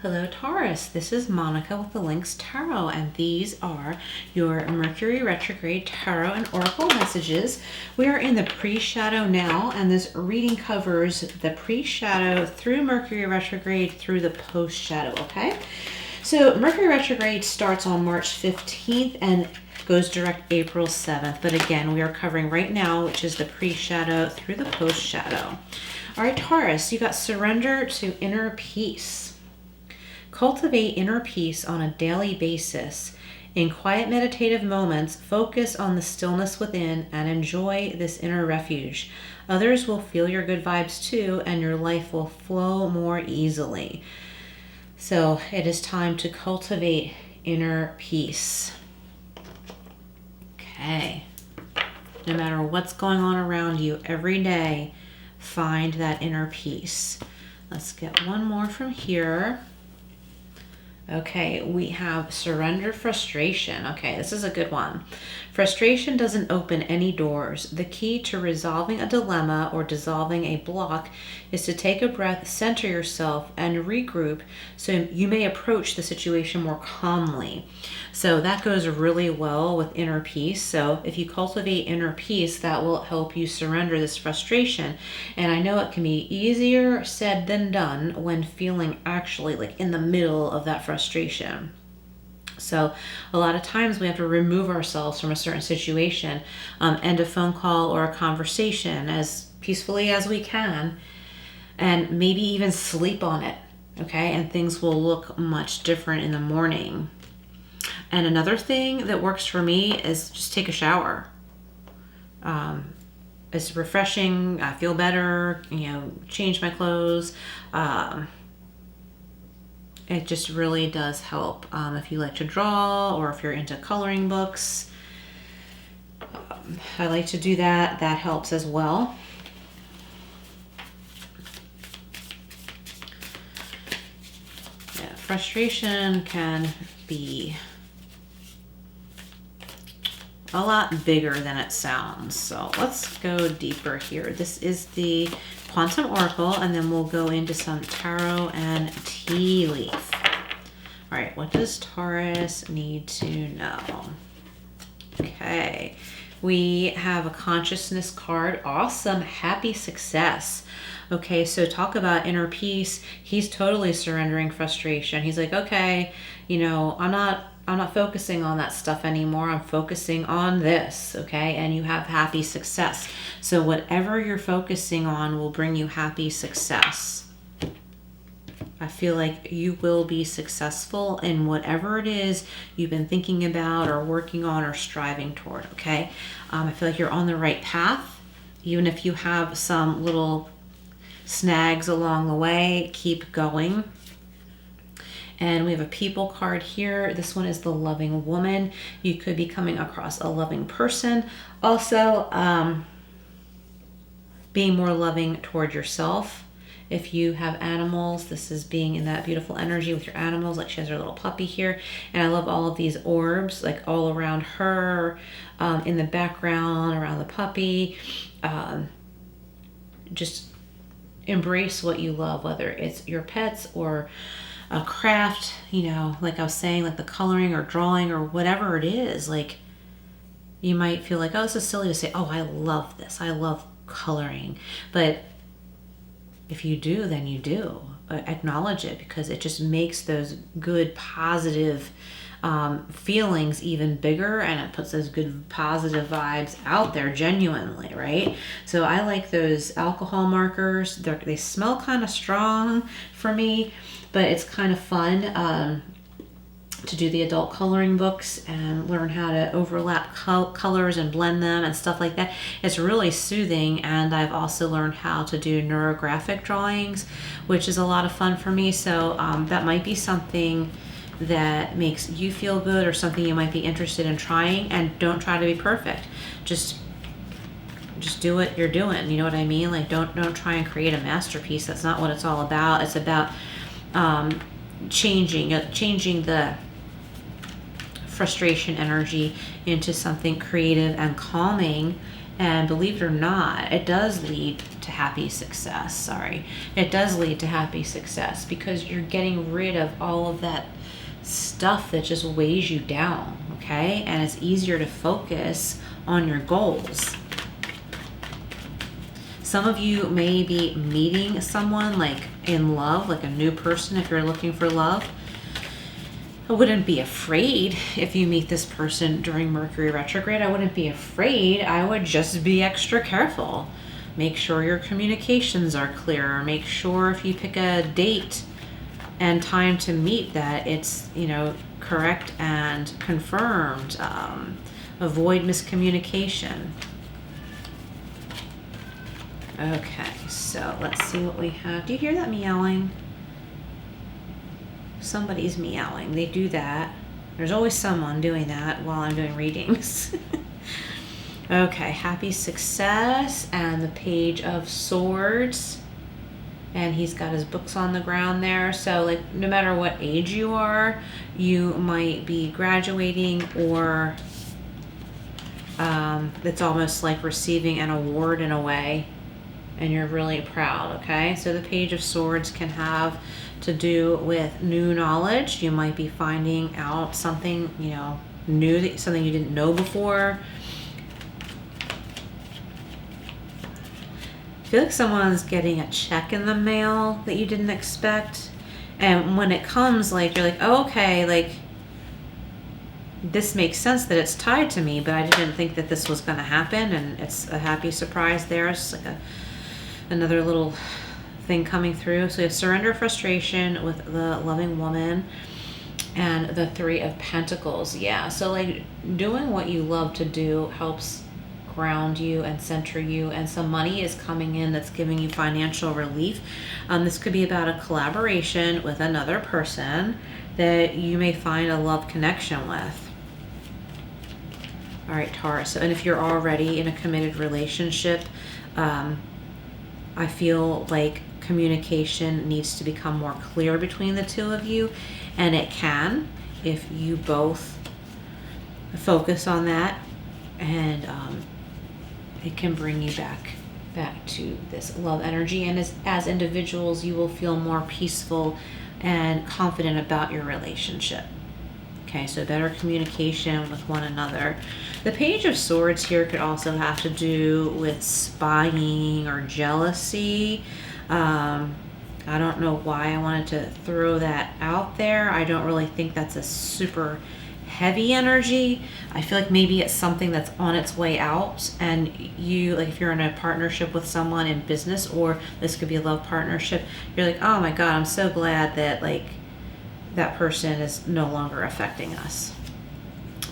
Hello Taurus, this is Monica with the Lynx Tarot, and these are your Mercury Retrograde Tarot and Oracle messages. We are in the pre-shadow now, and this reading covers the pre-shadow through Mercury Retrograde through the post-shadow, okay? So Mercury Retrograde starts on March 15th and goes direct April 7th, but again, we are covering right now, which is the pre-shadow through the post-shadow. All right, Taurus, you got surrender to inner peace. Cultivate inner peace on a daily basis. In quiet meditative moments, focus on the stillness within and enjoy this inner refuge. Others will feel your good vibes too, and your life will flow more easily. So it is time to cultivate inner peace. Okay. No matter what's going on around you, every day, find that inner peace. Let's get one more from here. Okay, we have surrender frustration. Okay, this is a good one. Frustration doesn't open any doors. The key to resolving a dilemma or dissolving a block is to take a breath, center yourself, and regroup so you may approach the situation more calmly. So that goes really well with inner peace. So if you cultivate inner peace, that will help you surrender this frustration. And I know it can be easier said than done when feeling actually like in the middle of that frustration. So a lot of times we have to remove ourselves from a certain situation, end a phone call or a conversation as peacefully as we can, and maybe even sleep on it, okay? And things will look much different in the morning. And another thing that works for me is just take a shower. It's refreshing. I feel better, change my clothes. It just really does help. If you like to draw or if you're into coloring books, I like to do that. That helps as well. Yeah, frustration can be a lot bigger than it sounds. So let's go deeper here. This is the Quantum Oracle, and then we'll go into some tarot and tea leaf. All right, what does Taurus need to know? Okay, we have a consciousness card. Awesome, happy success. Okay, so talk about inner peace. He's totally surrendering frustration. He's like, okay, I'm not focusing on that stuff anymore. I'm focusing on this, okay? And you have happy success. So whatever you're focusing on will bring you happy success. I feel like you will be successful in whatever it is you've been thinking about or working on or striving toward, okay? I feel like you're on the right path. Even if you have some little snags along the way, keep going. And we have a people card here. This one is the loving woman. You could be coming across a loving person. Also, being more loving toward yourself. If you have animals, this is being in that beautiful energy with your animals. Like she has her little puppy here. And I love all of these orbs, like all around her, in the background, around the puppy. Just embrace what you love, whether it's your pets or a craft, like I was saying, like the coloring or drawing or whatever it is. Like you might feel like, oh, this is silly to say, oh, I love this. I love coloring. But if you do, then you do. Acknowledge it, because it just makes those good, positive feelings even bigger, and it puts those good, positive vibes out there genuinely, right? So I like those alcohol markers. They smell kind of strong for me, but it's kind of fun to do the adult coloring books and learn how to overlap colors and blend them and stuff like that. It's really soothing, and I've also learned how to do neurographic drawings, which is a lot of fun for me. So that might be something that makes you feel good or something you might be interested in trying. And don't try to be perfect. Just do what you're doing. You know what I mean? Like don't try and create a masterpiece. That's not what it's all about. It's about changing the frustration energy into something creative and calming, And believe it or not, it does lead to happy success. Sorry. It does lead to happy success because you're getting rid of all of that stuff that just weighs you down, okay? And it's easier to focus on your goals. Some of you may be meeting someone like in love, like a new person if you're looking for love. I wouldn't be afraid if you meet this person during Mercury retrograde. I wouldn't be afraid. I would just be extra careful. Make sure your communications are clear. Make sure if you pick a date and time to meet that it's, you know, correct and confirmed. Avoid miscommunication. Okay, so let's see what we have. Do you hear that meowing? Somebody's meowing. They do that. There's always someone doing that while I'm doing readings. Okay, happy success and the Page of Swords. And he's got his books on the ground there. So like no matter what age you are, you might be graduating or it's almost like receiving an award in a way. And you're really proud, okay? So the Page of Swords can have to do with new knowledge. You might be finding out something, you know, new, something you didn't know before. I feel like someone's getting a check in the mail that you didn't expect. And when it comes, like, you're like, oh, okay, like, this makes sense that it's tied to me, but I didn't think that this was going to happen. And it's a happy surprise there. It's like another little thing coming through. So you have surrender, frustration with the loving woman and the Three of Pentacles. Yeah, so like doing what you love to do helps ground you and center you, and some money is coming in that's giving you financial relief. This could be about a collaboration with another person that you may find a love connection with. All right, Taurus. So, and if you're already in a committed relationship, I feel like communication needs to become more clear between the two of you, and it can if you both focus on that, and it can bring you back to this love energy. And as individuals, you will feel more peaceful and confident about your relationship. Okay, so better communication with one another. The Page of Swords here could also have to do with spying or jealousy. I don't know why I wanted to throw that out there. I don't really think that's a super heavy energy. I feel like maybe it's something that's on its way out, and you, like if you're in a partnership with someone in business, or this could be a love partnership, you're like, oh my God, I'm so glad that like that person is no longer affecting us.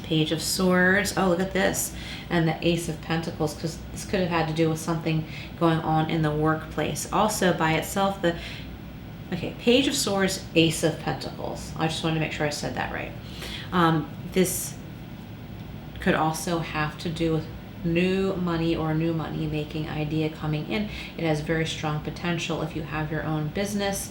Page of Swords. Oh, look at this. And the Ace of Pentacles, because this could have had to do with something going on in the workplace. Also by itself, okay, Page of Swords, Ace of Pentacles. I just wanted to make sure I said that right. This could also have to do with new money or new money making idea coming in. It has very strong potential if you have your own business,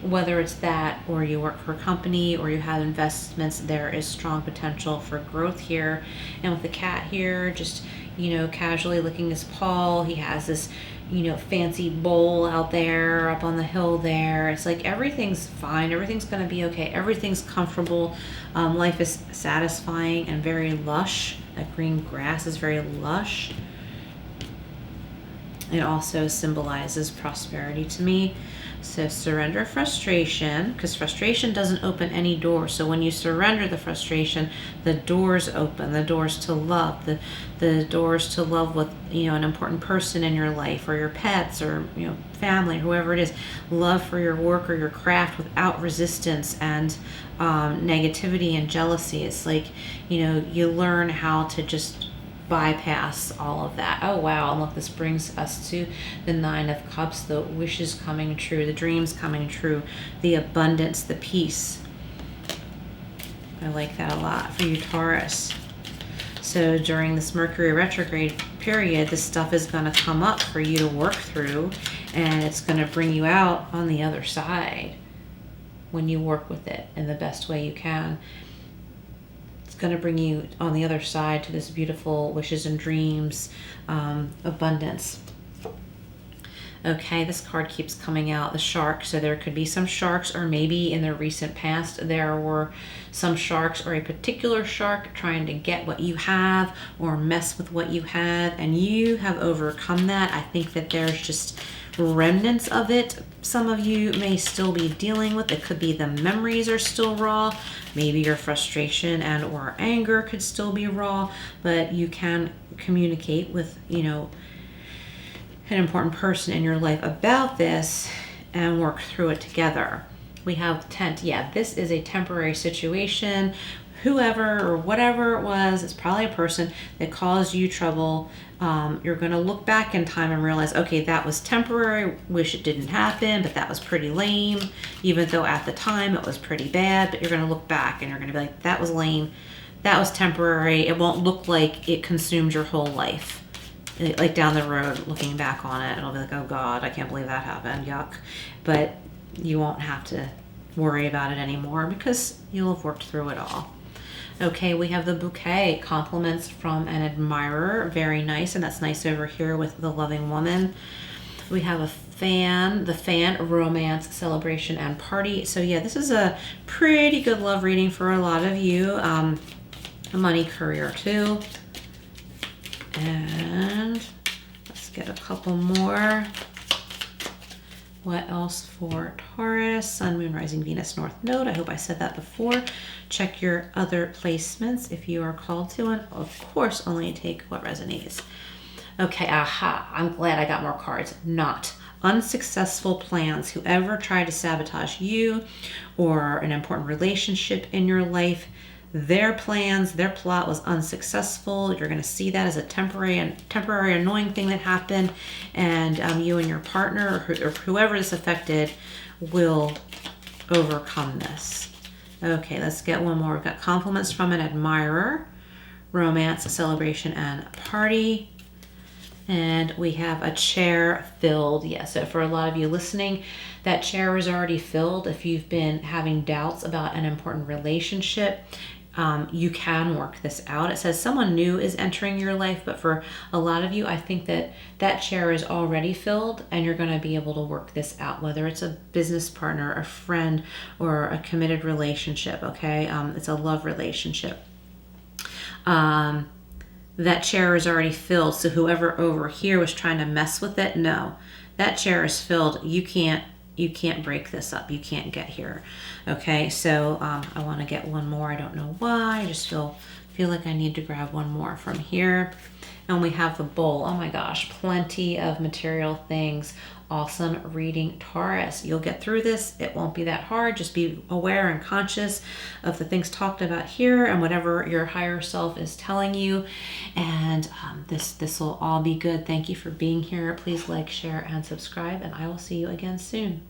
whether it's that or you work for a company or you have investments. There is strong potential for growth here. And with the cat here, just, you know, casually licking his paw, he has this, you know, fancy bowl out there up on the hill there. It's like everything's fine, everything's going to be okay, everything's comfortable. Life is satisfying and very lush. That green grass is very lush. It also symbolizes prosperity to me. So surrender frustration, because frustration doesn't open any doors. So when you surrender the frustration, the doors open, the doors to love, the doors to love with, you know, an important person in your life, or your pets, or, you know, family, whoever it is. Love for your work or your craft without resistance and negativity and jealousy. It's like, you know, you learn how to just bypass all of that. Oh wow, and look, this brings us to the Nine of Cups, the wishes coming true, the dreams coming true, the abundance, the peace. I like that a lot for you, Taurus. So during this Mercury retrograde period, this stuff is going to come up for you to work through, and it's going to bring you out on the other side when you work with it in the best way you can. going to bring you on the other side to this beautiful wishes and dreams, abundance. Okay, this card keeps coming out, the shark. So there could be some sharks, or maybe in the recent past there were some sharks or a particular shark trying to get what you have or mess with what you have, and you have overcome that. I think that there's just remnants of it. Some of you may still be dealing with. It could be the memories are still raw. Maybe your frustration and or anger could still be raw, but you can communicate with, you know, an important person in your life about this and work through it together. We have the tent. Yeah, this is a temporary situation. Whoever or whatever it was, it's probably a person that caused you trouble. You're going to look back in time and realize, okay, that was temporary. Wish it didn't happen, but that was pretty lame. Even though at the time it was pretty bad, but you're going to look back and you're going to be like, that was lame. That was temporary. It won't look like it consumed your whole life. Like down the road, looking back on it, it'll be like, oh God, I can't believe that happened. Yuck. But you won't have to worry about it anymore because you'll have worked through it all. Okay, we have the bouquet, compliments from an admirer. Very nice, and that's nice over here with the loving woman. We have a fan, the fan, romance, celebration, and party. So yeah, this is a pretty good love reading for a lot of you. A money courier too. And let's get a couple more. What else for Taurus? Sun, Moon, Rising, Venus, North Node. I hope I said that before. Check your other placements if you are called to, and of course only take what resonates. Okay, aha, I'm glad I got more cards. Not unsuccessful plans. Whoever tried to sabotage you or an important relationship in your life, their plans, their plot was unsuccessful. You're going to see that as a temporary annoying thing that happened, and you and your partner or whoever is affected will overcome this. Okay, let's get one more. We've got compliments from an admirer, romance, celebration, and party. And we have a chair filled. Yeah, so for a lot of you listening, that chair is already filled. If you've been having doubts about an important relationship, you can work this out. It says someone new is entering your life, but for a lot of you, I think that that chair is already filled and you're going to be able to work this out, whether it's a business partner, a friend, or a committed relationship, okay? It's a love relationship. That chair is already filled, so whoever over here was trying to mess with it, no. That chair is filled. You can't break this up. You can't get here. Okay, so I want to get one more. I don't know why. I just feel like I need to grab one more from here. And we have the bowl. Oh my gosh, plenty of material things. Awesome reading, Taurus. You'll get through this. It won't be that hard. Just be aware and conscious of the things talked about here and whatever your higher self is telling you. And this will all be good. Thank you for being here. Please like, share, and subscribe, and I will see you again soon.